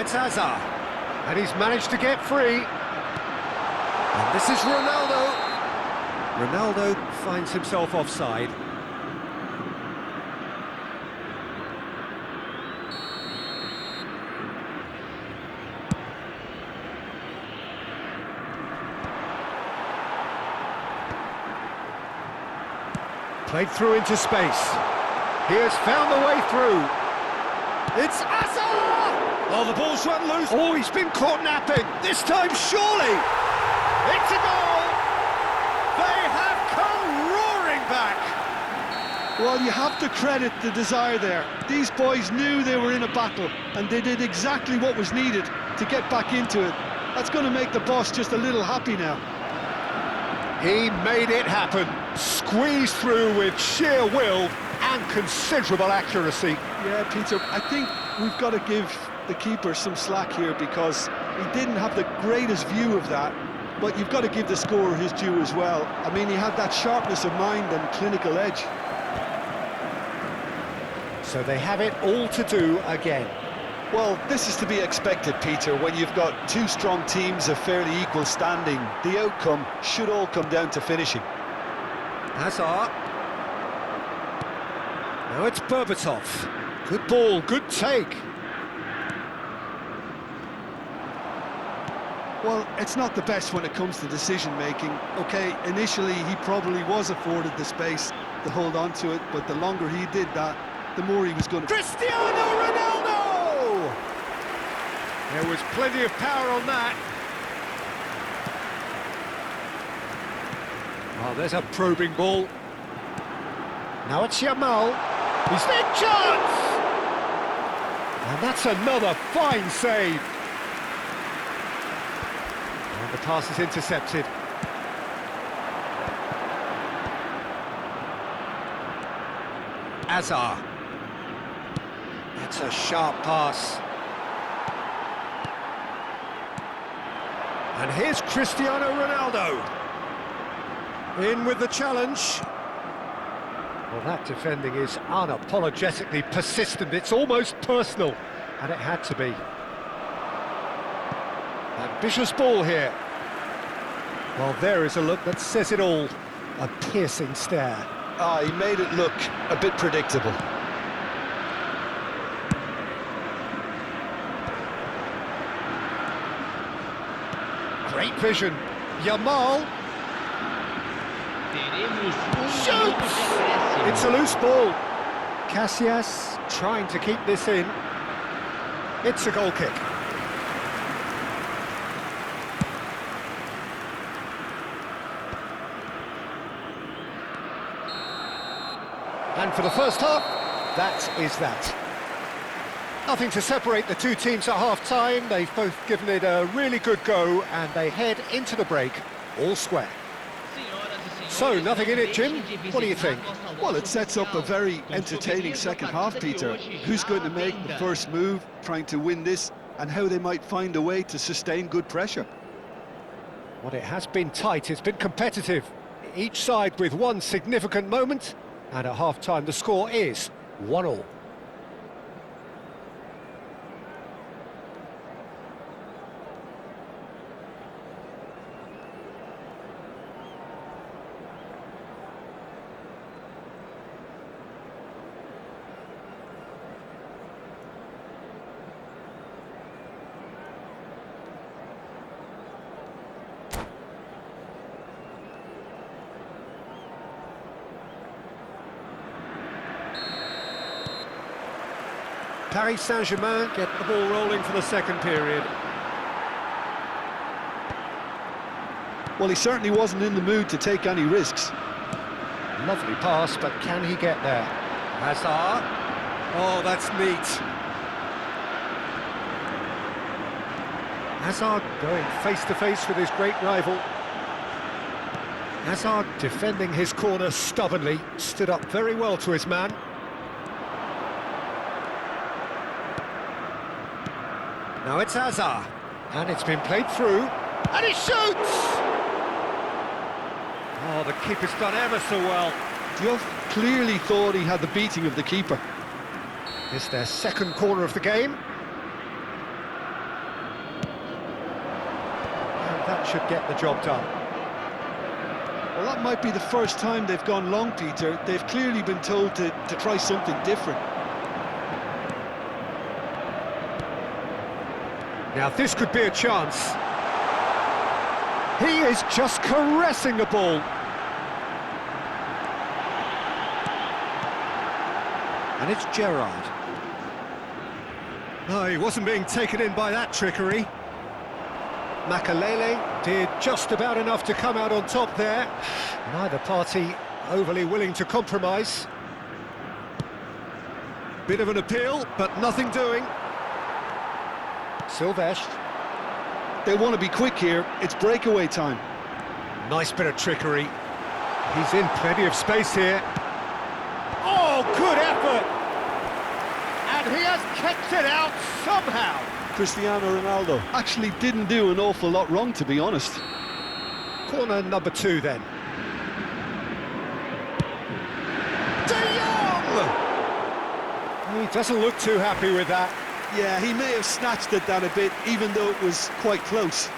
It's Hazard, and he's managed to get free. And this is Ronaldo. Ronaldo finds himself offside. Played through into space. He has found the way through. It's Hazard! Oh, the ball's run loose. Oh, he's been caught napping. This time, surely. It's a goal. They have come roaring back. Well, you have to credit the desire there. These boys knew they were in a battle, and they did exactly what was needed to get back into it. That's going to make the boss just a little happy now. He made it happen. Squeezed through with sheer will and considerable accuracy. Yeah, Peter, I think we've got to give the keeper some slack here because he didn't have the greatest view of that, but you've got to give the scorer his due as well. I mean, he had that sharpness of mind and clinical edge. So they have it all to do again. Well, this is to be expected, Peter, when you've got two strong teams of fairly equal standing. The outcome should all come down to finishing. Hazard. Now it's Berbatov. Good ball, good take. Well, it's not the best when it comes to decision-making. OK, initially he probably was afforded the space to hold on to it, but the longer he did that, the more he was going to... Cristiano Ronaldo! There was plenty of power on that. Oh, there's a probing ball. Now it's Yamal. He's big chance! And that's another fine save. And the pass is intercepted. Hazard. That's a sharp pass. And here's Cristiano Ronaldo. In with the challenge. Well, that defending is unapologetically persistent. It's almost personal, and it had to be. Ambitious ball here. Well, there is a look that says it all. A piercing stare. Ah, he made it look a bit predictable. Great vision. Yamal. Shoots! It's a loose ball. Casillas trying to keep this in. It's a goal kick. And for the first half, that is that. Nothing to separate the two teams at half-time. They've both given it a really good go, and they head into the break all square. So, nothing in it, Jim. What do you think? Well, it sets up a very entertaining second half, Peter. Who's going to make the first move, trying to win this, and how they might find a way to sustain good pressure. Well, it has been tight, it's been competitive. Each side with one significant moment, and at half-time the score is 1-1. Paris Saint-Germain get the ball rolling for the second period. Well, he certainly wasn't in the mood to take any risks. Lovely pass, but can he get there? Hazard. Oh, that's neat. Hazard going face-to-face with his great rival. Hazard defending his corner stubbornly, stood up very well to his man. Now it's Hazard, and it's been played through, and he shoots! Oh, the keeper's done ever so well. Duff clearly thought he had the beating of the keeper. It's their second corner of the game. should get the job done. Well, that might be the first time they've gone long, Peter. They've clearly been told to try something different. Now this could be a chance. He is just caressing the ball. And it's Gerrard. No, he wasn't being taken in by that trickery. Makalele did just about enough to come out on top there. Neither party overly willing to compromise. Bit of an appeal, but nothing doing. Silvestre. They want to be quick here. It's breakaway time. Nice bit of trickery. He's in plenty of space here. Oh, good effort! And he has kept it out somehow. Cristiano Ronaldo actually didn't do an awful lot wrong, to be honest. Corner number 2 then. De Jong! He doesn't look too happy with that. Yeah, he may have snatched at that a bit, even though it was quite close.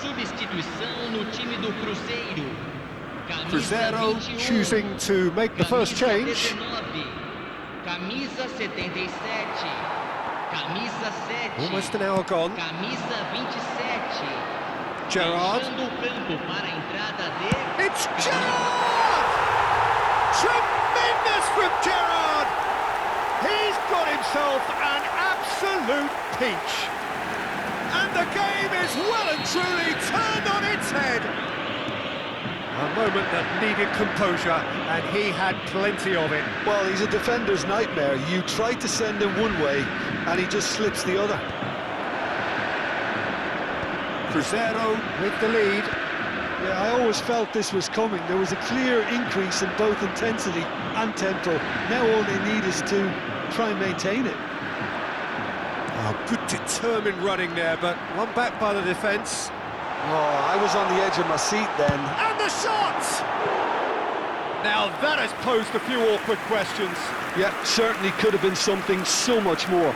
Substituição no time do Cruzeiro. Cruzeiro choosing to make the first change. Camisa 77. Camisa 7. Almost an hour gone. Camisa 27. Gerrard. Deixando o campo para a entrada de... It's Gerrard! Tremendous from Gerrard! He's got himself an absolute peach. And the game is well and truly turned on its head. A moment that needed composure, and he had plenty of it. Well, he's a defender's nightmare. You try to send him one way, and he just slips the other. Cruzeiro with the lead. Yeah, I always felt this was coming. There was a clear increase in both intensity and tempo. Now all they need is to try and maintain it. Oh, good determined running there, but one back by the defence. Oh, I was on the edge of my seat then. And the shot! Now that has posed a few awkward questions. Yeah, certainly could have been something so much more.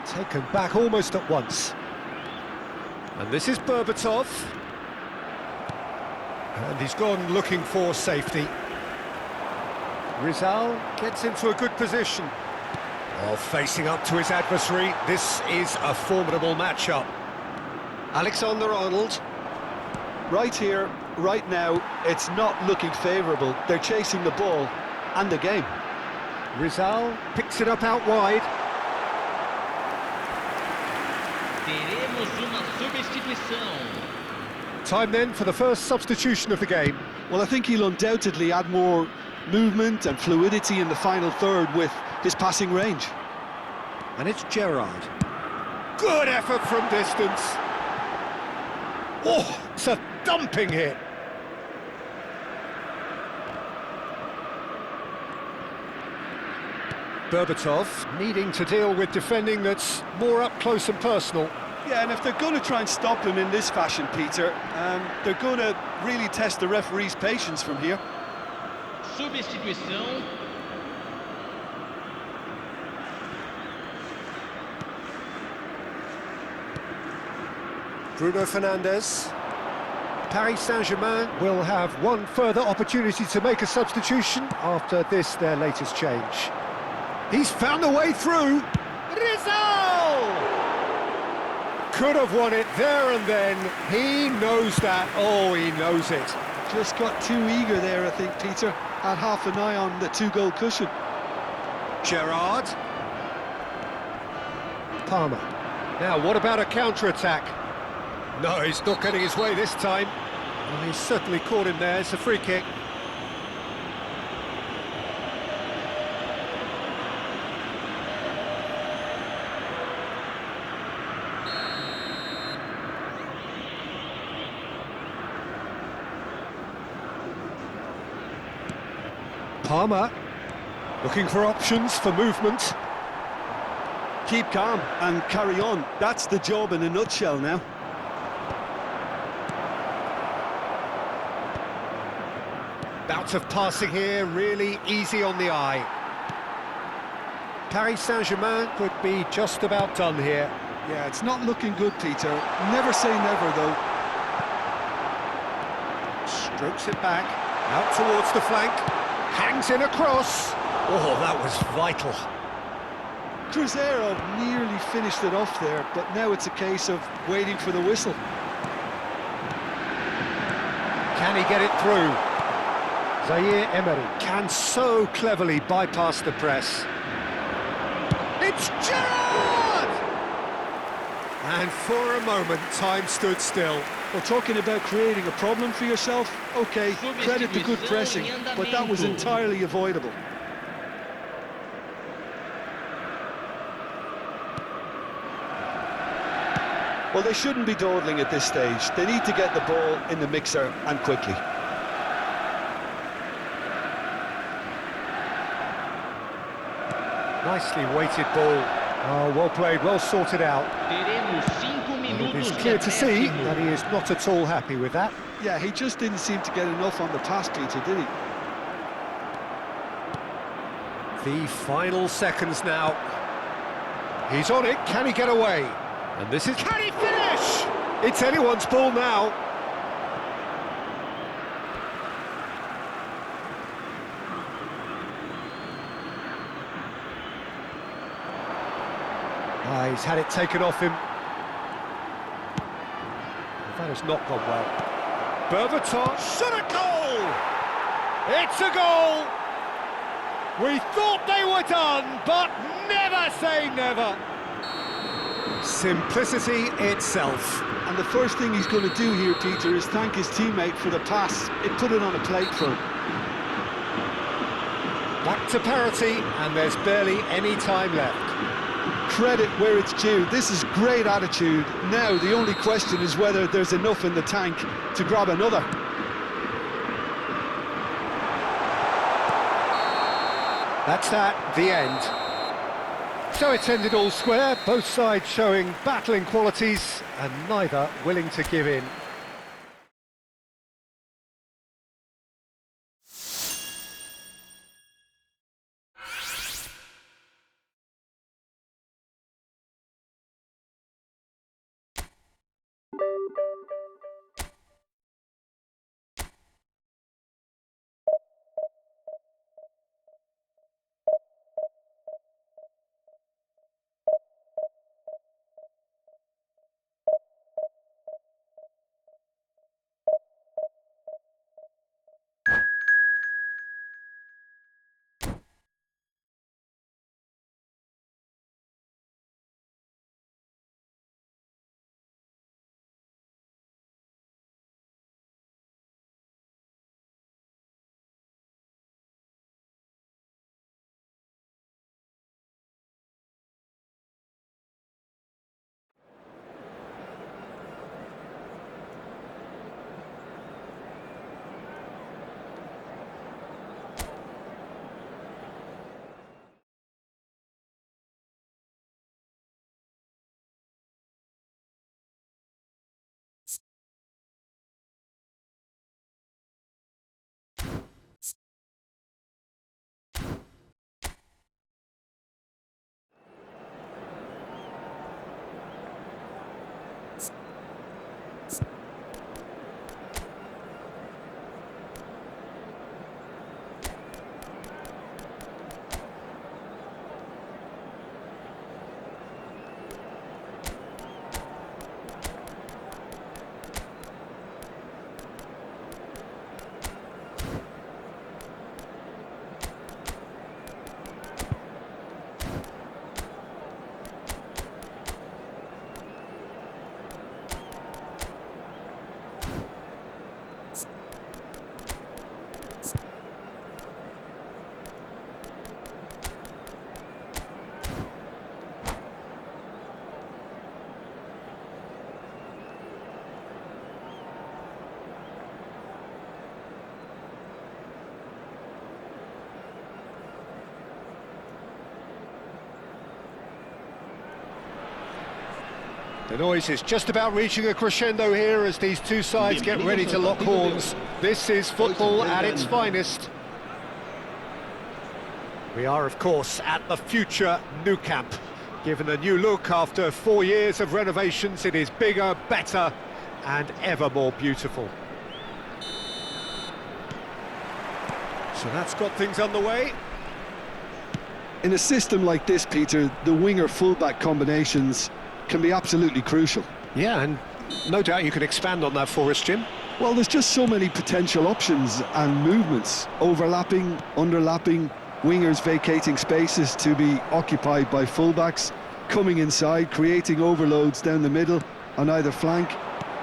Taken back almost at once. And this is Berbatov. And he's gone looking for safety. Rizal gets into a good position. Oh, facing up to his adversary. This is a formidable matchup. Alexander-Arnold. Right here, right now, it's not looking favourable. They're chasing the ball and the game. Rizal picks it up out wide. Teremos uma substituição. Time then for the first substitution of the game. Well, I think he'll undoubtedly add more movement and fluidity in the final third with his passing range. And it's Gerrard. Good effort from distance. Oh, it's a dumping hit. Berbatov needing to deal with defending that's more up close and personal. Yeah, and if they're going to try and stop him in this fashion, Peter, they're going to really test the referee's patience from here. Substituição. Bruno Fernandes. Paris Saint-Germain will have one further opportunity to make a substitution after this, their latest change. He's found a way through. Rizal! Could have won it there and then. He knows that. Oh, he knows it. Just got too eager there, I think, Peter. Had half an eye on the two-goal cushion. Gerrard. Palmer. Now, what about a counter-attack? No, he's not getting his way this time. Well, he's certainly caught him there. It's a free kick. Palmer, looking for options for movement. Keep calm and carry on. That's the job in a nutshell now. Bouts of passing here, really easy on the eye. Paris Saint-Germain could be just about done here. Yeah, it's not looking good, Peter. Never say never, though. Strokes it back, out towards the flank, hangs in across. Oh, that was vital. Cruzeiro nearly finished it off there, but now it's a case of waiting for the whistle. Can he get it through? Zaire Emery can so cleverly bypass the press. It's Gerrard! And for a moment, time stood still. Well, talking about creating a problem for yourself, okay, credit to good pressing, but that was entirely avoidable. Well, they shouldn't be dawdling at this stage. They need to get the ball in the mixer and quickly. Nicely weighted ball. Oh, well played, well sorted out. Teremos 5 It minutos is de clear to see acréscimo. that he is not at all happy with that. Yeah, he just didn't seem to get enough on the pass, Peter, did he? The final seconds now. He's on it, can he get away? And this is... Can he finish? It's anyone's ball now. Ah, he's had it taken off him. That has not gone well. Berbatov, shot a goal! It's a goal! We thought they were done, but never say never. Simplicity itself. And the first thing he's going to do here, Peter, is thank his teammate for the pass. It put it on a plate for him. Back to parity, and there's barely any time left. Credit where it's due. This is great attitude. Now the only question is whether there's enough in the tank to grab another. That's that, the end. So it's ended all square, both sides showing battling qualities and neither willing to give in. The noise is just about reaching a crescendo here as these two sides get ready to lock horns. This is football at its finest. We are, of course, at the future Nou Camp. Given a new look after 4 years of renovations, it is bigger, better, and ever more beautiful. So that's got things underway. In a system like this, Peter, the winger-fullback combinations can be absolutely crucial. Yeah, and no doubt you can expand on that for us, Jim. Well, there's just so many potential options and movements, overlapping, underlapping, wingers vacating spaces to be occupied by fullbacks, coming inside, creating overloads down the middle on either flank.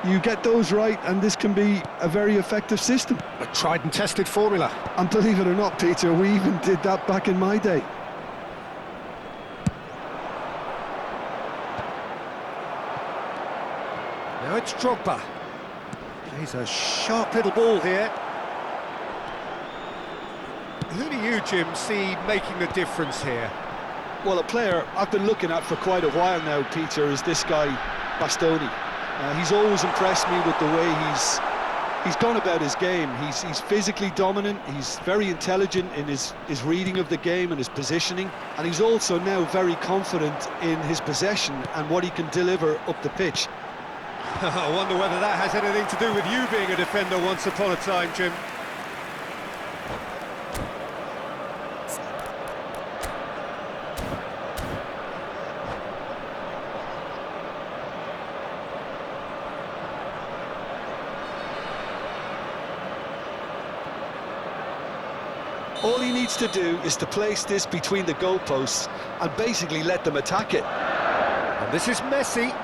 You get those right and this can be a very effective system. A tried and tested formula. And believe it or not, Peter, we even did that back in my day. Now it's Drogba. Plays a sharp little ball here. Who do you, Jim, see making the difference here? Well, a player I've been looking at for quite a while now, Peter, is this guy, Bastoni. He's always impressed me with the way he's gone about his game. He's physically dominant, he's very intelligent in his reading of the game and his positioning, and he's also now very confident in his possession and what he can deliver up the pitch. I wonder whether that has anything to do with you being a defender once upon a time, Jim. All he needs to do is to place this between the goalposts and basically let them attack it. And this is Messi.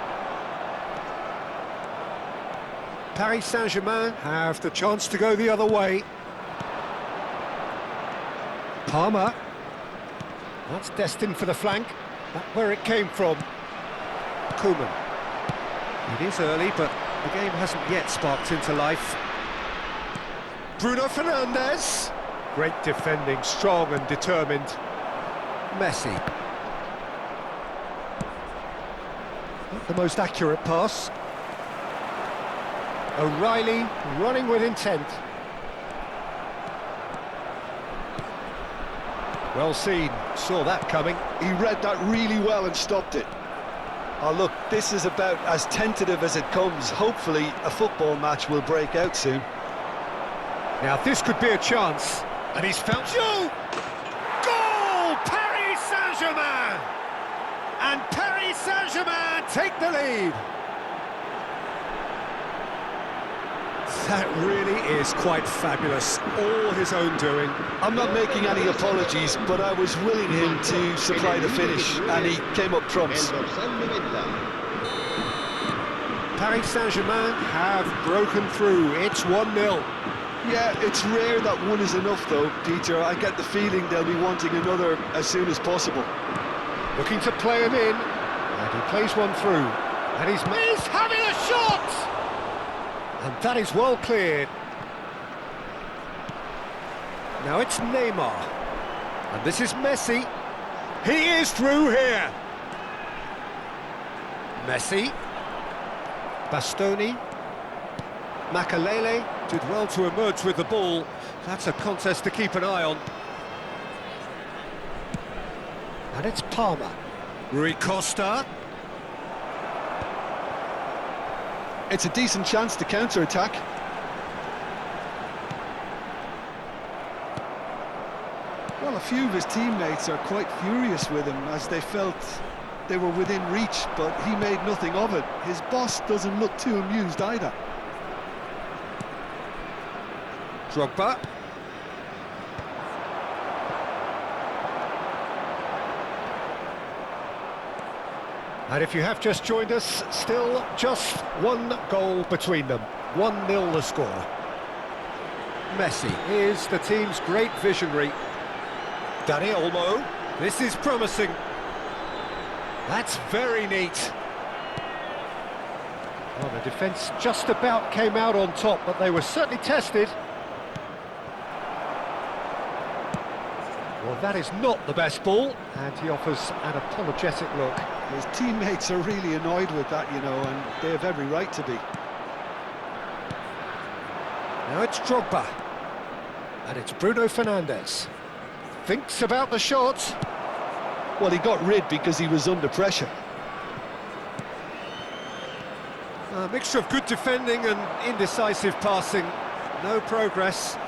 Paris Saint-Germain have the chance to go the other way. Palmer. That's destined for the flank. That's where it came from. Koeman. It is early, but the game hasn't yet sparked into life. Bruno Fernandes. Great defending, strong and determined. Messi. Not the most accurate pass. O'Reilly running with intent. Well seen, saw that coming. He read that really well and stopped it. Oh look, this is about as tentative as it comes. Hopefully a football match will break out soon. Now this could be a chance. And he's found you! Goal! Paris Saint-Germain! And Paris Saint-Germain take the lead. That really is quite fabulous. All his own doing. I'm not making any apologies, but I was willing him to supply the finish, and he came up trumps. Paris Saint-Germain have broken through. It's 1-0. Yeah, it's rare that one is enough though, Peter. I get the feeling they'll be wanting another as soon as possible. Looking to play him in, and he plays one through. And he's having a shot! And that is well cleared. Now it's Neymar. And this is Messi. He is through here. Messi. Bastoni. Makalele did well to emerge with the ball. That's a contest to keep an eye on. And it's Palmer. Rui Costa. It's a decent chance to counter-attack. Well, a few of his teammates are quite furious with him as they felt they were within reach, but he made nothing of it. His boss doesn't look too amused either. Drogba. And if you have just joined us, still just one goal between them. 1-0 the score. Messi is the team's great visionary. Dani Olmo. This is promising. That's very neat. Well, the defence just about came out on top, but they were certainly tested. Well, that is not the best ball, and he offers an apologetic look. His teammates are really annoyed with that, you know, and they have every right to be. Now it's Drogba, and it's Bruno Fernandes. Thinks about the shot. Well, he got rid because he was under pressure. A mixture of good defending and indecisive passing. No progress.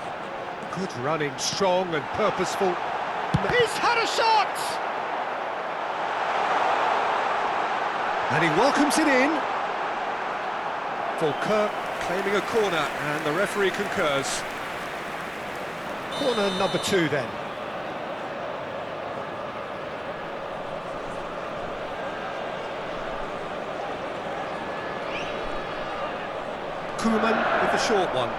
Good running, strong and purposeful. He's had a shot! And he welcomes it in. Fulkirk claiming a corner, and the referee concurs. Corner number 2 then. Koeman with the short one.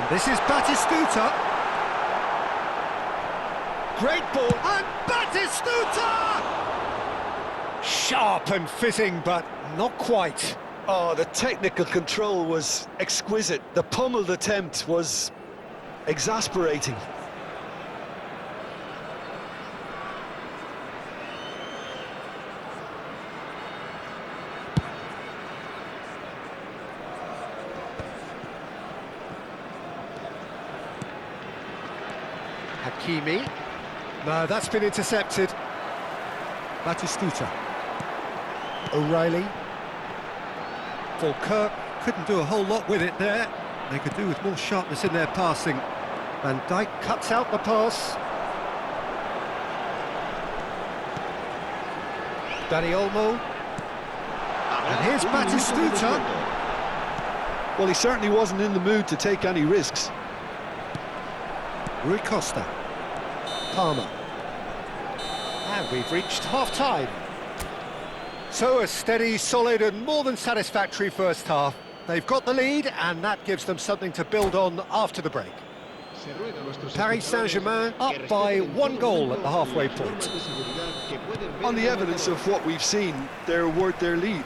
And this is Batistuta. Great ball, and Batistuta! Sharp and fitting, but not quite. Oh, the technical control was exquisite. The pummeled attempt was exasperating. Hakimi. No, that's been intercepted. Batistuta. O'Reilly. Fulkirk couldn't do a whole lot with it there. They could do with more sharpness in their passing. Van Dijk cuts out the pass. Dani Olmo. And here's Batistuta. Well, he certainly wasn't in the mood to take any risks. Rui Costa. Palmer. And we've reached half-time. So a steady, solid and more than satisfactory first half. They've got the lead, and that gives them something to build on after the break. Paris Saint-Germain up by 1 goal at the halfway point. On the evidence of what we've seen, they're worth their lead.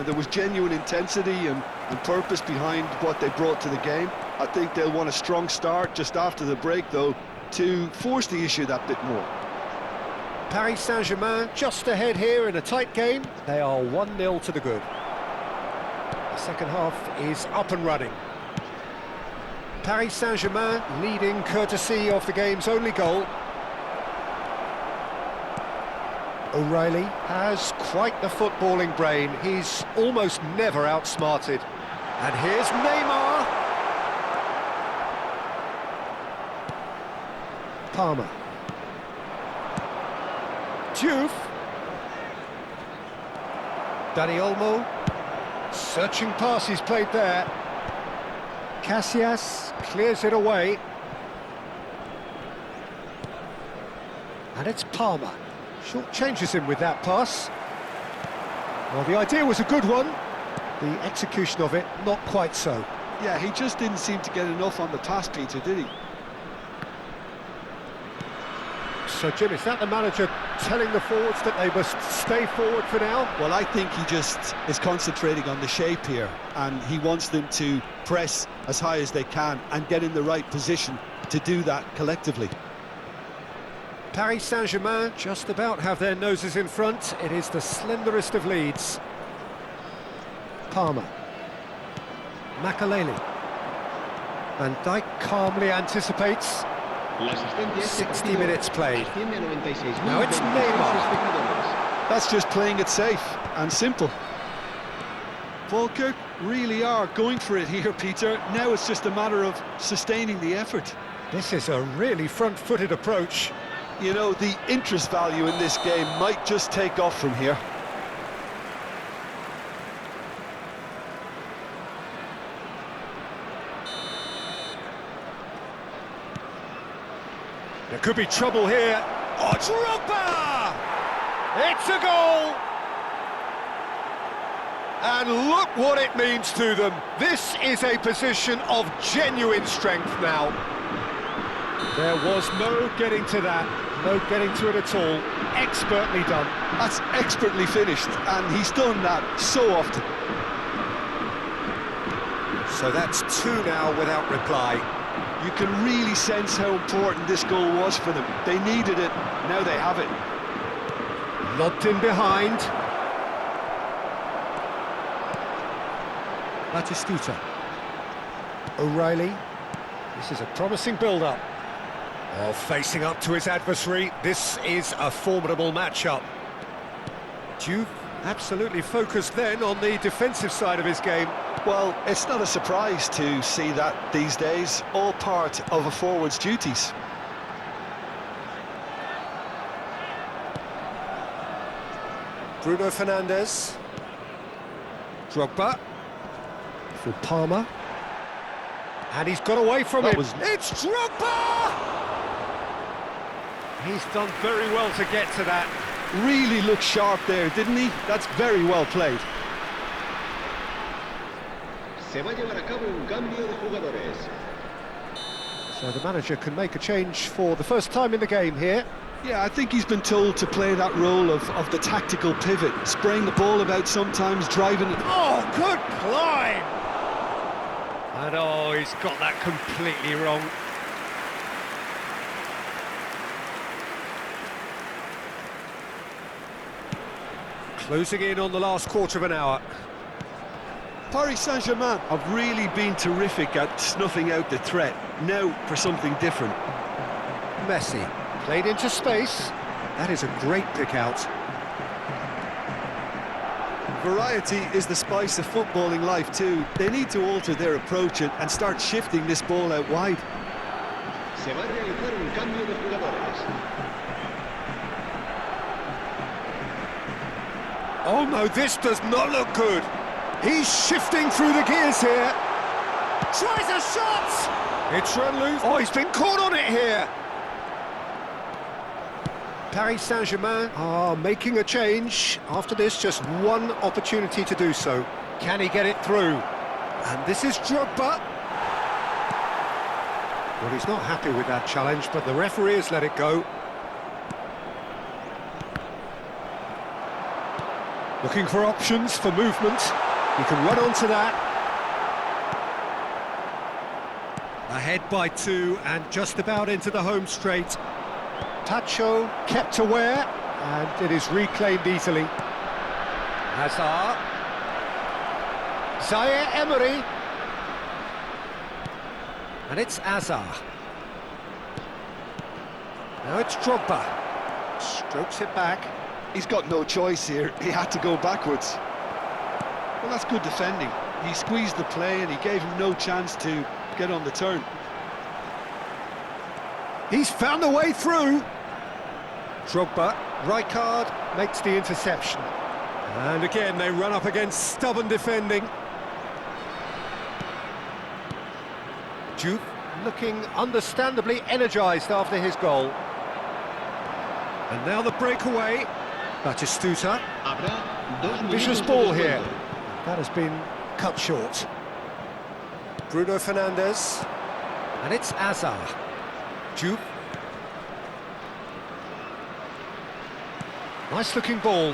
There was genuine intensity and purpose behind what they brought to the game. I think they'll want a strong start just after the break, though, to force the issue that bit more. Paris Saint-Germain just ahead here in a tight game. They are 1-0 to the good. The second half is up and running. Paris Saint-Germain leading courtesy of the game's only goal. O'Reilly has quite the footballing brain. He's almost never outsmarted. And here's Neymar. Palmer. Diouf. Dani Olmo. Searching pass he's played there. Casillas clears it away. And it's Palmer. Short changes him with that pass. Well, the idea was a good one. The execution of it, not quite so. Yeah, he just didn't seem to get enough on the pass, Peter, did he? So, Jim, is that the manager telling the forwards that they must stay forward for now? Well, I think he just is concentrating on the shape here, and he wants them to press as high as they can and get in the right position to do that collectively. Paris Saint-Germain just about have their noses in front. It is the slenderest of leads. Palmer. Makaleli. Van Dijk calmly anticipates. 60 minutes played. Now it's Neymar. That's just playing it safe and simple. Fulkirk really are going for it here, Peter. Now it's just a matter of sustaining the effort. This is a really front-footed approach. You know, the interest value in this game might just take off from here. There could be trouble here. Oh, Drogba! It's a goal! And look what it means to them. This is a position of genuine strength now. There was no getting to that, no getting to it at all. Expertly done. That's expertly finished, and he's done that so often. So that's 2 now without reply. You can really sense how important this goal was for them. They needed it, now they have it. Lobbed in behind. Batistuta. O'Reilly. This is a promising build-up. Oh, facing up to his adversary. This is a formidable matchup. Juve absolutely focused then on the defensive side of his game. Well, it's not a surprise to see that these days, all part of a forward's duties. Bruno Fernandes. Drogba. For Palmer. And he's got away from him. It's Drogba! He's done very well to get to that. Really looked sharp there, didn't he? That's very well played. Se va a llevar a cabo un cambio de jugadores. So the manager can make a change for the first time in the game here. Yeah, I think he's been told to play that role of the tactical pivot, spraying the ball about sometimes, driving it. Oh, good climb! And oh, he's got that completely wrong. Closing in on the last quarter of an hour. Paris Saint-Germain have really been terrific at snuffing out the threat. Now for something different. Messi, played into space. That is a great pick out. Variety is the spice of footballing life too. They need to alter their approach and start shifting this ball out wide. Se va a realizar un cambio de jugadores. Oh no, this does not look good. He's shifting through the gears here. Tries a shot! It's run loose. Oh, he's been caught on it here. Paris Saint-Germain are making a change. After this, just one opportunity to do so. Can he get it through? And this is Drogba. Well, he's not happy with that challenge, but the referee has let it go. Looking for options for movement. He can run onto that. Ahead by 2 and just about into the home straight. Tacho kept aware, and it is reclaimed easily. Hazard. Zaire Emery. And it's Hazard. Now it's Drogba. Strokes it back. He's got no choice here. He had to go backwards. Well, that's good defending. He squeezed the play and he gave him no chance to get on the turn. He's found a way through. Drogba, Rijkaard makes the interception. And again, they run up against stubborn defending. Juve looking understandably energised after his goal. And now the breakaway. Batistuta. Habrá 2 Ambitious minutos ball de here. descuento. That has been cut short. Bruno Fernandes. And it's Hazard. Juve. Nice looking ball.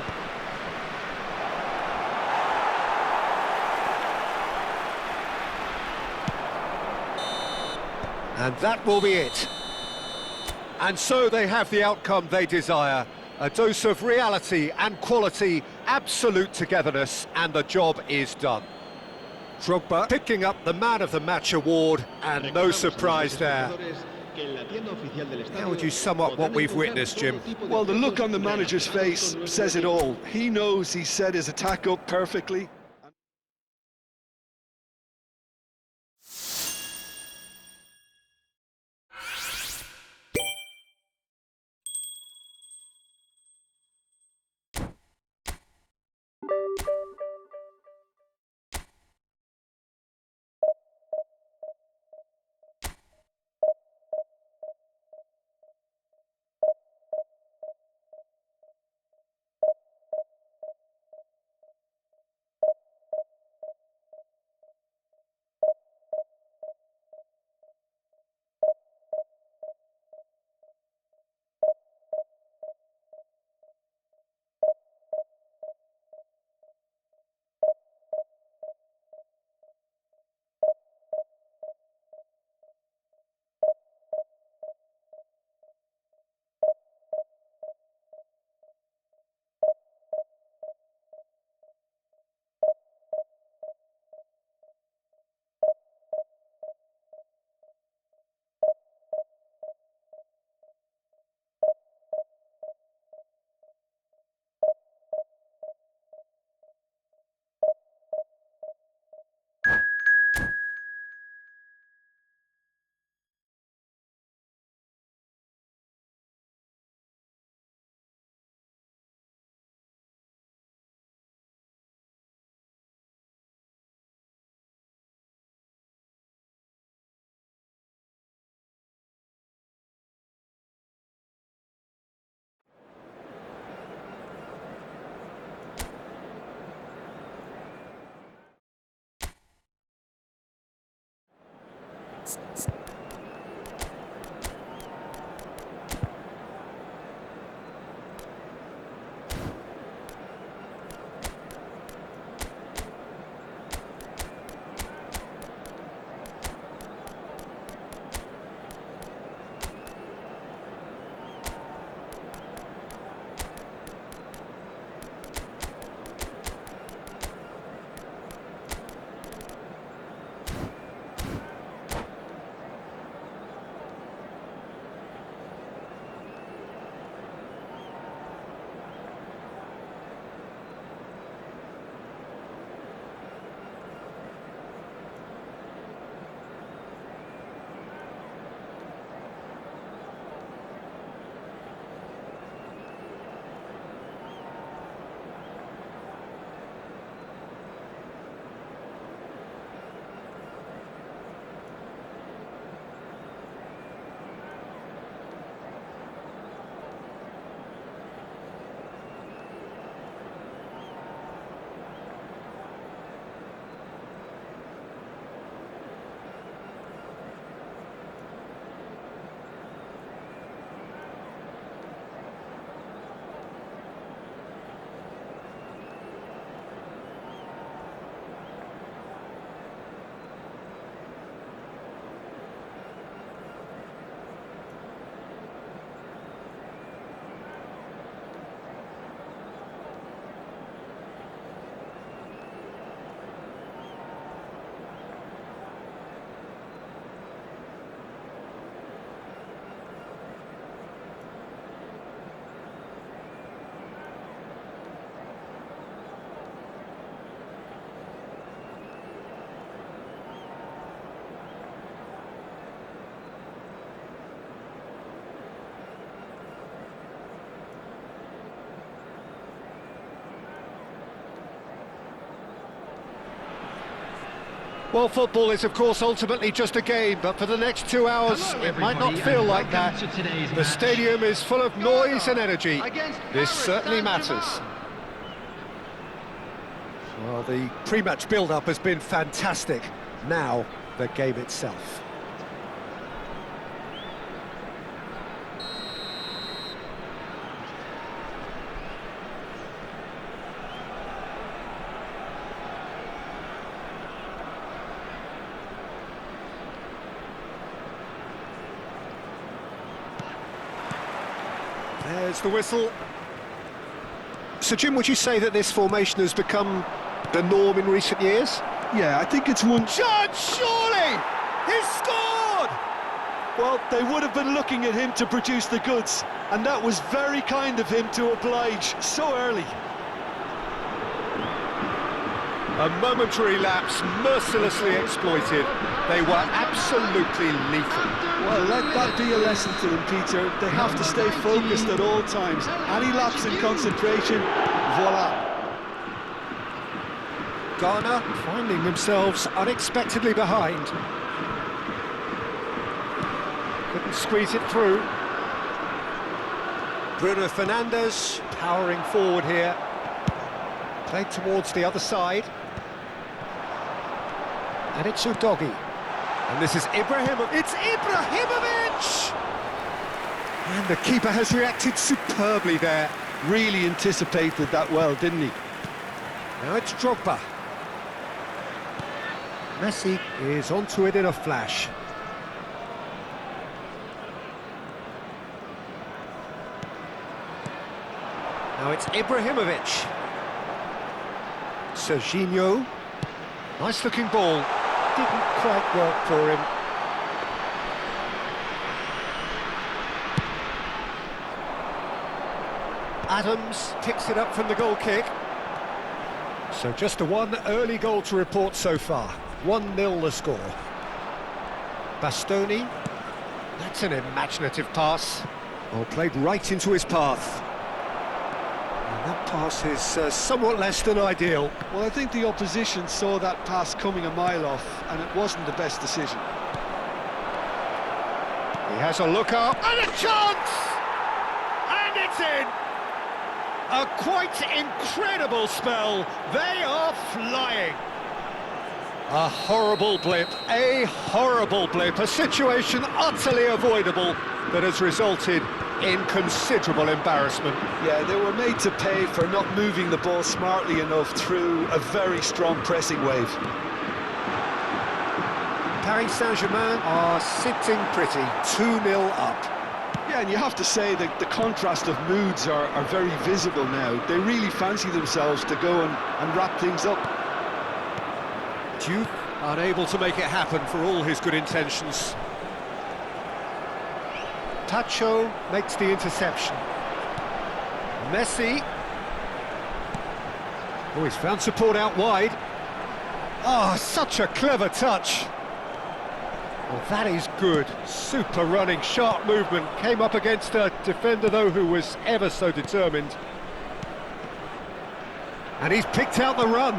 And that will be it. And so they have the outcome they desire. A dose of reality and quality, absolute togetherness, and the job is done. Drogba picking up the Man of the Match award, and no surprise there. How would you sum up what we've witnessed, Jim? Well, the look on the manager's face says it all. He knows he set his attack up perfectly. Well, football is, of course, ultimately just a game, but for the next 2 hours, it might not feel like that. The stadium is full of noise and energy. This certainly matters. Well, the pre-match build-up has been fantastic. Now, the game itself. There's the whistle. So, Jim, would you say that this formation has become the norm in recent years? Yeah, I think it's one... Chance, surely! He's scored! Well, they would have been looking at him to produce the goods, and that was very kind of him to oblige so early. A momentary lapse, mercilessly exploited. They were absolutely lethal. Well, let that be a lesson to them, Peter. They have to stay focused at all times. Any lapse in concentration, voila. Ghana finding themselves unexpectedly behind. Couldn't squeeze it through. Bruno Fernandes powering forward here. Played towards the other side. And it's Udogie. And this is Ibrahimovic. It's Ibrahimovic! And the keeper has reacted superbly there. Really anticipated that well, didn't he? Now it's Drogba. Messi is onto it in a flash. Now it's Ibrahimovic. Serginho. Nice looking ball. Didn't quite work for him. Adams picks it up from the goal kick. So just the one early goal to report so far. 1-0 the score. Bastoni. That's an imaginative pass. Oh, played right into his path. And that pass is somewhat less than ideal. Well, I think the opposition saw that pass coming a mile off, and it wasn't the best decision. He has a look up, and a chance! And it's in! A quite incredible spell. They are flying. A horrible blip, a situation utterly avoidable that has resulted in considerable embarrassment. Yeah, they were made to pay for not moving the ball smartly enough through a very strong pressing wave. Paris Saint-Germain are sitting pretty, 2-0 up. Yeah, and you have to say that the contrast of moods are very visible now. They really fancy themselves to go and wrap things up. Diouf unable to make it happen for all his good intentions. Tacho makes the interception. Messi. Oh, he's found support out wide. Oh, such a clever touch. Well, that is good. Super running, sharp movement. Came up against a defender, though, who was ever so determined. And he's picked out the run.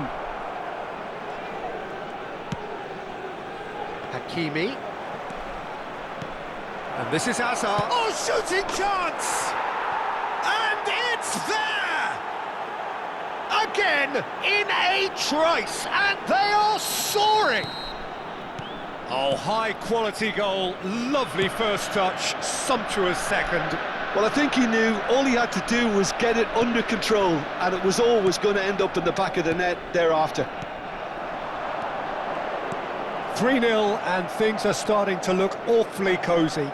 Hakimi. And this is Hazard. Oh, shooting chance! And it's there! Again, in a trice, and they are soaring! Oh, high-quality goal, lovely first touch, sumptuous second. Well, I think he knew all he had to do was get it under control, and it was always going to end up in the back of the net thereafter. 3-0, and things are starting to look awfully cosy.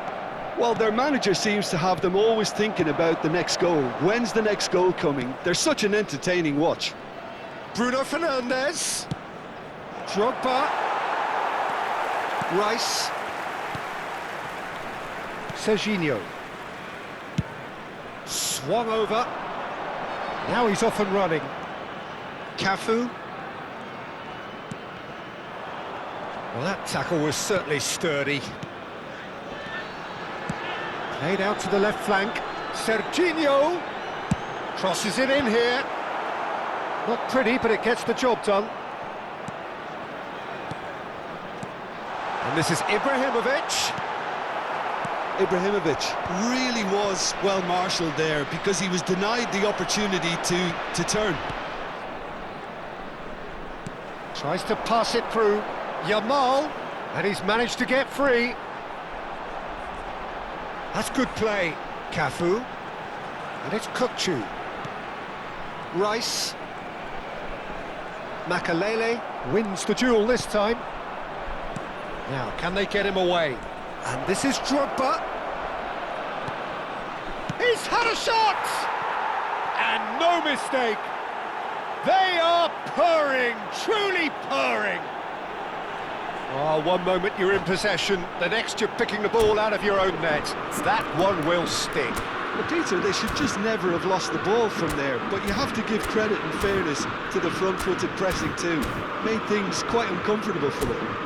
Well, their manager seems to have them always thinking about the next goal. When's the next goal coming? They're such an entertaining watch. Bruno Fernandes. Drogba. Rice. Serginho. Swung over. Now he's off and running. Cafu. Well, that tackle was certainly sturdy. Played out to the left flank. Serginho crosses it in here. Not pretty, but it gets the job done. And this is Ibrahimovic. Ibrahimovic really was well marshalled there because he was denied the opportunity to turn. Tries to pass it through. Yamal, and he's managed to get free. That's good play. Cafu, and it's Kukçu. Rice. Makalele wins the duel this time. Now, can they get him away? And this is Drogba. He's had a shot! And no mistake. They are purring, truly purring. Oh, one moment you're in possession, the next you're picking the ball out of your own net. That one will sting. Well, Peter, they should just never have lost the ball from there, but you have to give credit and fairness to the front-footed pressing too. Made things quite uncomfortable for them.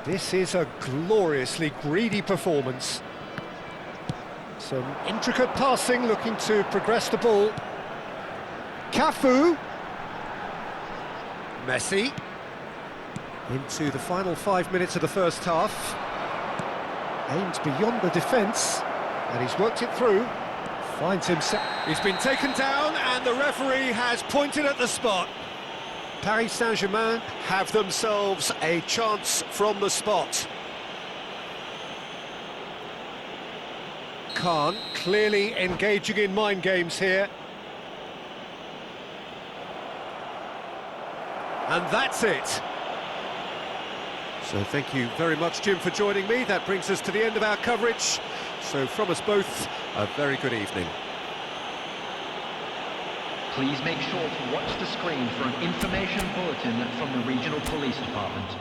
This is a gloriously greedy performance. Some intricate passing, looking to progress the ball. Cafu. Messi. Into the final 5 minutes of the first half. Aims beyond the defence, and he's worked it through. Finds himself. He's been taken down, and the referee has pointed at the spot. Paris Saint-Germain have themselves a chance from the spot. Khan clearly engaging in mind games here. And that's it. So thank you very much, Jim, for joining me. That brings us to the end of our coverage. So from us both, a very good evening. Please make sure to watch the screen for an information bulletin from the Regional Police Department.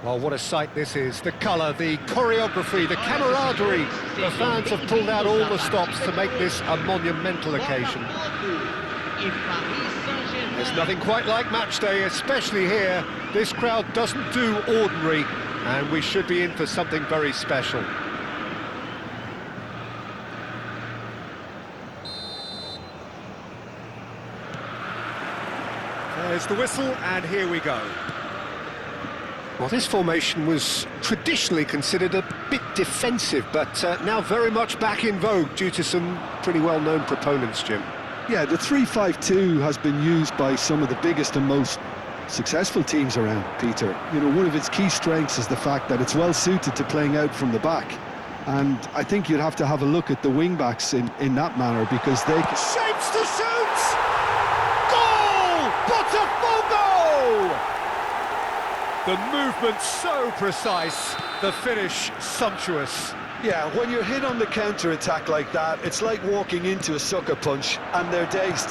Well, what a sight this is. The colour, the choreography, the camaraderie. The fans have pulled out all the stops to make this a monumental occasion. There's nothing quite like match day, especially here. This crowd doesn't do ordinary, and we should be in for something very special. There's the whistle, and here we go. Well, this formation was traditionally considered a bit defensive, but now very much back in vogue due to some pretty well-known proponents, Jim. Yeah, the 3-5-2 has been used by some of the biggest and most successful teams around, Peter. You know, one of its key strengths is the fact that it's well suited to playing out from the back. And I think you'd have to have a look at the wing-backs in that manner, because they can... Shapes to shoot! Goal! Botafogo! The movement so precise, the finish sumptuous. Yeah, when you're hit on the counter-attack like that, it's like walking into a sucker punch, and they're dazed.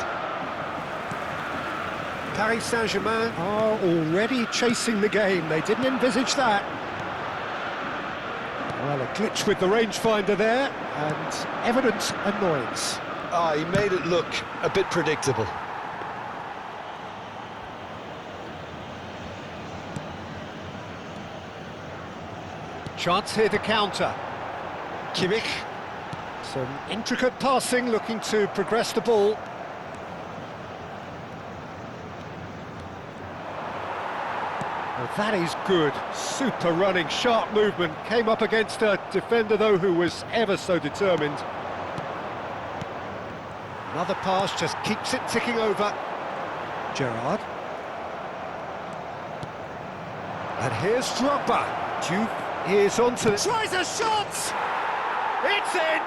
Paris Saint-Germain are already chasing the game. They didn't envisage that. Well, a glitch with the rangefinder there, and evident annoyance. Ah, he made it look a bit predictable. Chance here to counter. Kimmich. Some intricate passing, looking to progress the ball. Oh, that is good. Super running, sharp movement. Came up against a defender, though, who was ever so determined. Another pass, just keeps it ticking over. Gerrard. And here's Drogba. Diouf is onto the... Tries a shot! It's in!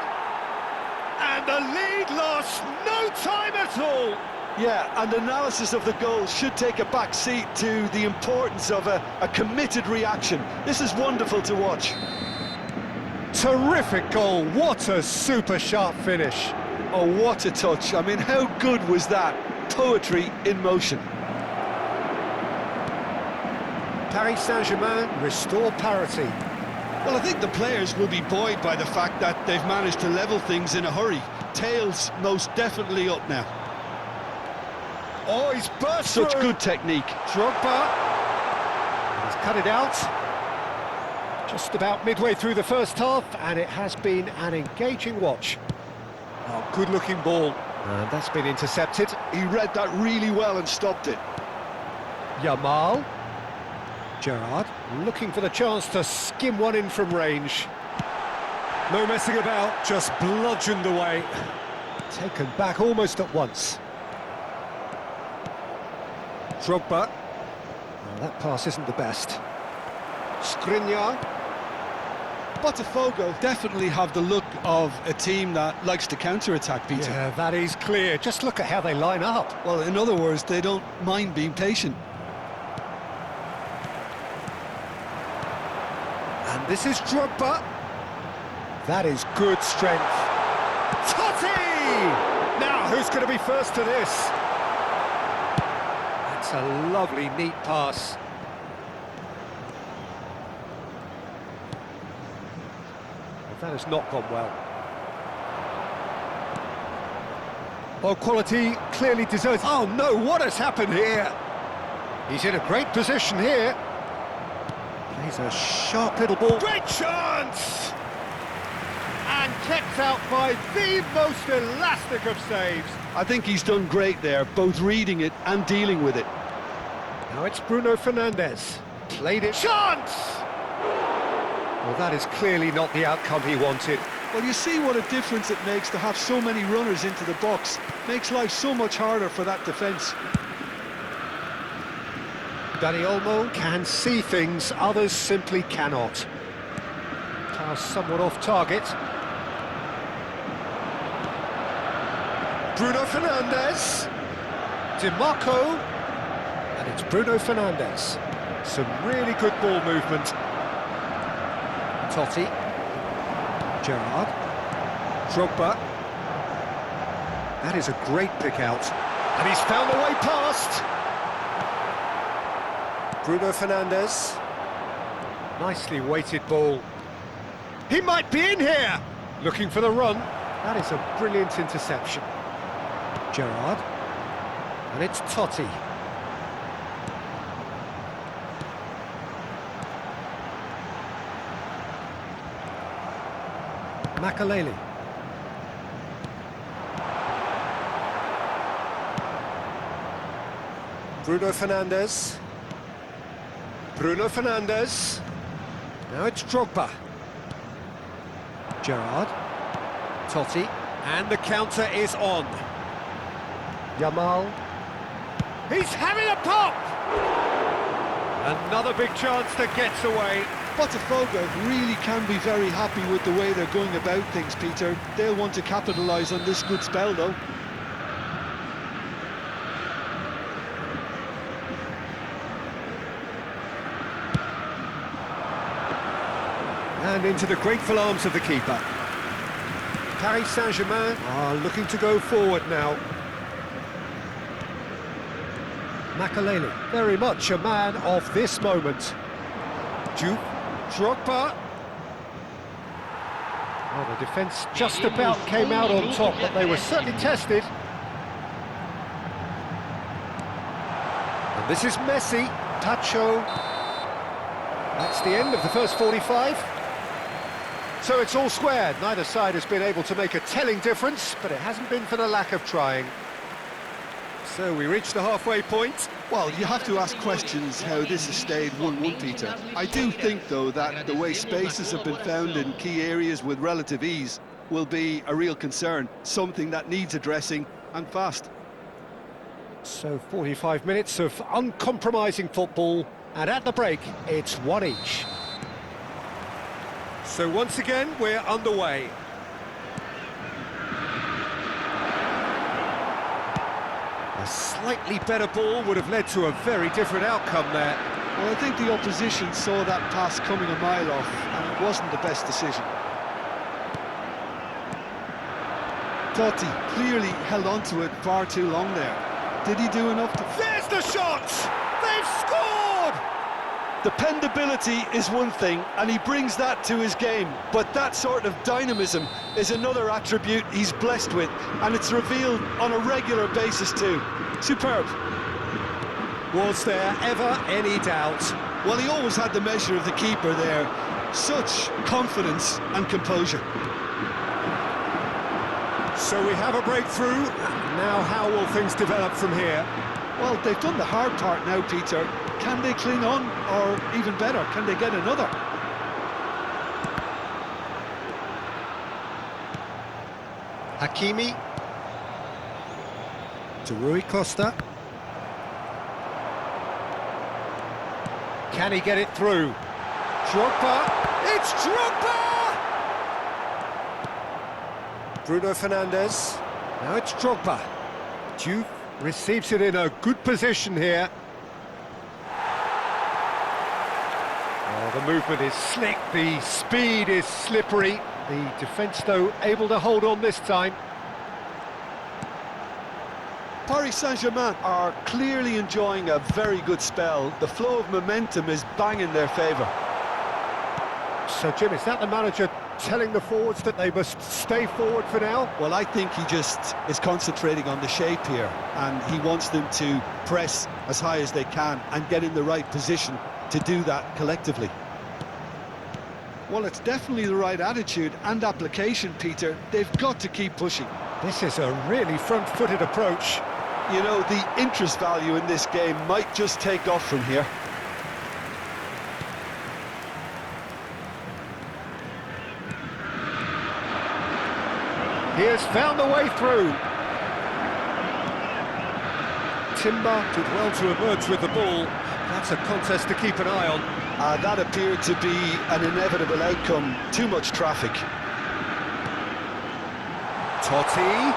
And the lead lost no time at all! Yeah, and analysis of the goal should take a back seat to the importance of a committed reaction. This is wonderful to watch. Terrific goal, what a super sharp finish. Oh, what a touch. I mean, how good was that? Poetry in motion. Paris Saint-Germain restore parity. Well, I think the players will be buoyed by the fact that they've managed to level things in a hurry. Tails most definitely up now. Oh, he's burst Such through. good technique. Drogba. He's cut it out. Just about midway through the first half, and it has been an engaging watch. Oh, good-looking ball. And that's been intercepted. He read that really well and stopped it. Yamal. Gerrard looking for the chance to skim one in from range. No messing about, just bludgeoned away. Taken back almost at once. Drogba. Well, that pass isn't the best. Skriniar. Botafogo definitely have the look of a team that likes to counter-attack, Peter. Yeah, that is clear. Just look at how they line up. Well, in other words, they don't mind being patient. And this is Drogba. That is good strength. Totti! Now, who's going to be first to this? That's a lovely, neat pass. That has not gone well. Oh, quality clearly deserves... Oh, no, what has happened here? He's in a great position here. Plays a sharp little ball. Great chance! And kept out by the most elastic of saves. I think he's done great there, both reading it and dealing with it. Now it's Bruno Fernandes. Played it. Chance! Well, that is clearly not the outcome he wanted. Well, you see what a difference it makes to have so many runners into the box. Makes life so much harder for that defence. Dani Olmo can see things others simply cannot. Pass somewhat off target. Bruno Fernandes. DiMarco. And it's Bruno Fernandes. Some really good ball movement. Totti. Gerrard. Drogba. That is a great pick out. And he's found a way past. Bruno Fernandes. Nicely weighted ball. He might be in here! Looking for the run. That is a brilliant interception. Gerrard. And it's Totti. Makaleli. Bruno Fernandes. Bruno Fernandes. Now it's Drogba. Gerrard. Totti. And the counter is on. Yamal. He's having a pop! Another big chance that gets away. Botafogo really can be very happy with the way they're going about things, Peter. They'll want to capitalise on this good spell, though. And into the grateful arms of the keeper. Paris Saint-Germain are looking to go forward now. Makelele, very much a man of this moment. Juve, Drogba. Well, the defence just about came out on top, but they were certainly tested. And this is Messi, Tacho. That's the end of the first 45. So it's all squared. Neither side has been able to make a telling difference, but it hasn't been for the lack of trying. So we reach the halfway point. Well, you have to ask questions how this has stayed 1-1, Peter. I do think, though, that the way spaces have been found in key areas with relative ease will be a real concern, something that needs addressing, and fast. So 45 minutes of uncompromising football, and at the break, it's one each. So once again, we're underway. A slightly better ball would have led to a very different outcome there. Well, I think the opposition saw that pass coming a mile off, and it wasn't the best decision. Totti clearly held on to it far too long there. Did he do enough to... There's the shot! They've scored! Dependability is one thing, and he brings that to his game, but that sort of dynamism is another attribute he's blessed with, and it's revealed on a regular basis too. Superb. Was there ever any doubt? Well, he always had the measure of the keeper there. Such confidence and composure. So we have a breakthrough. Now how will things develop from here? Well, they've done the hard part now, Peter. Can they cling on, or even better, can they get another? Hakimi. To Rui Costa. Can he get it through? Drogba. It's Drogba! Bruno Fernandes. Now it's Drogba. Juve receives it in a good position here. Oh, the movement is slick, the speed is slippery. The defence, though, able to hold on this time. Paris Saint-Germain are clearly enjoying a very good spell. The flow of momentum is bang in their favour. So, Jim, is that the manager telling the forwards that they must stay forward for now? Well, I think he just is concentrating on the shape here, and he wants them to press as high as they can and get in the right position to do that collectively. Well, it's definitely the right attitude and application, Peter. They've got to keep pushing. This is a really front-footed approach. You know, the interest value in this game might just take off from here. He has found the way through. Timber did well to emerge with the ball. That's a contest to keep an eye on. That appeared to be an inevitable outcome. Too much traffic. Totti.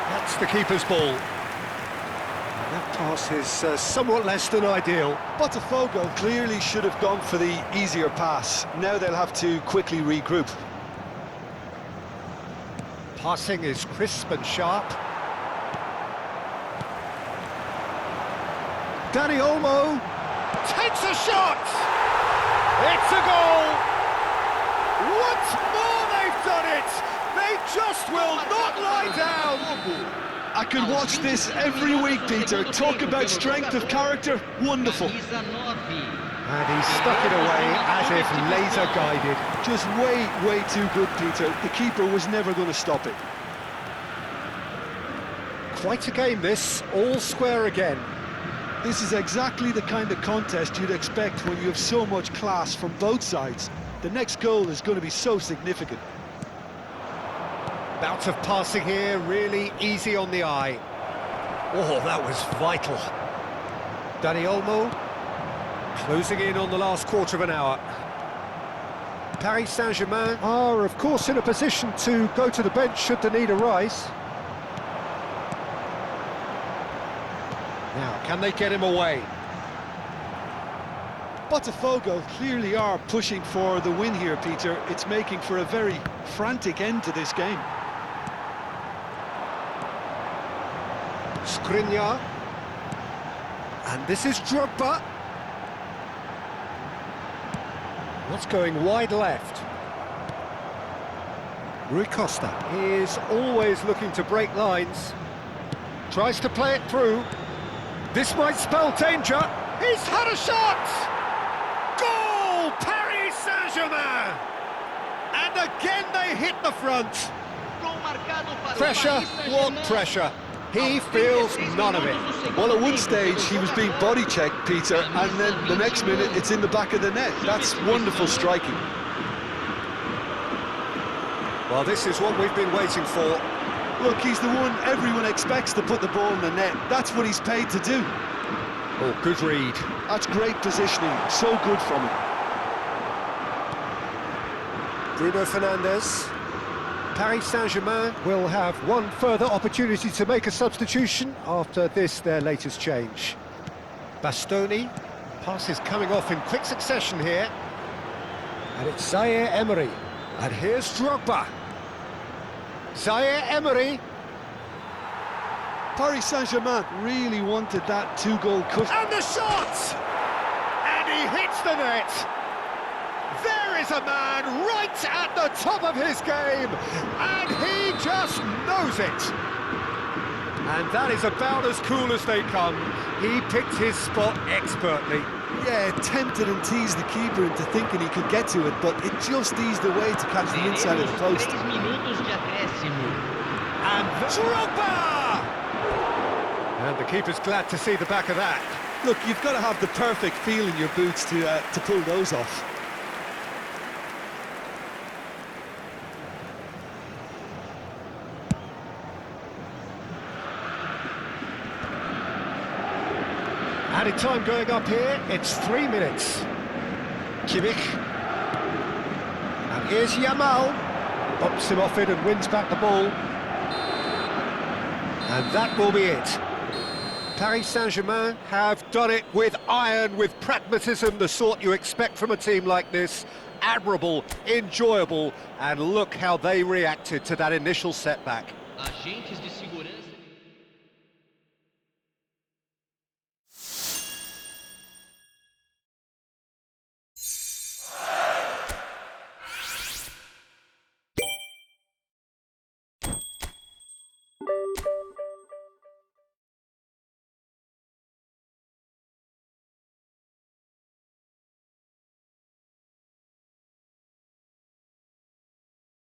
That's the keeper's ball. That pass is somewhat less than ideal. Botafogo clearly should have gone for the easier pass. Now they'll have to quickly regroup. Passing is crisp and sharp. Dani Olmo takes a shot! It's a goal! Once more they've done it! They just will not lie down! I could watch this every week, Peter. Talk about strength of character. Wonderful. Camisa 9. And he stuck it away as if laser-guided. Just way too good, Peter. The keeper was never going to stop it. Quite a game this, all square again. This is exactly the kind of contest you'd expect when you have so much class from both sides. The next goal is going to be so significant. Bout of passing here, really easy on the eye. Oh, that was vital. Dani Olmo, closing in on the last quarter of an hour. Paris Saint-Germain are, of course, in a position to go to the bench should the need arise. Now, can they get him away? Botafogo clearly are pushing for the win here, Peter. It's making for a very frantic end to this game. Skriniar. And this is Drogba. What's going wide left? Rui Costa is always looking to break lines. Tries to play it through. This might spell danger. He's had a shot! Goal! Paris Saint-Germain! And again they hit the front. Gol marcado para o Pressure, Paris what Saint-Germain. pressure? He feels none of it. Well, at one stage he was being body checked, Peter, and then the next minute it's in the back of the net. That's wonderful striking. Well, this is what we've been waiting for. Look, he's the one everyone expects to put the ball in the net. That's what he's paid to do. Oh, good read. That's great positioning, so good from him. Bruno Fernandes. Paris Saint-Germain will have one further opportunity to make a substitution after this, their latest change. Bastoni. Passes coming off in quick succession here. And it's Zaire Emery. And here's Drogba. Zaire Emery. Paris Saint-Germain really wanted that two-goal cut. And the shot! And he hits the net. There is a man right at the top of his game, and he just knows it. And that is about as cool as they come. He picked his spot expertly. Yeah, tempted and teased the keeper into thinking he could get to it, but it just eased away to catch the inside of the Teremos post. 3 minutos de acréscimo. And Drogba! And the keeper's glad to see the back of that. Look, you've got to have the perfect feel in your boots to pull those off. Added time going up here, it's 3 minutes. Kimmich. And here's Yamal. Bumps him off it and wins back the ball. And that will be it. Paris Saint-Germain have done it with iron, with pragmatism, the sort you expect from a team like this. Admirable, enjoyable, and look how they reacted to that initial setback. Agentes de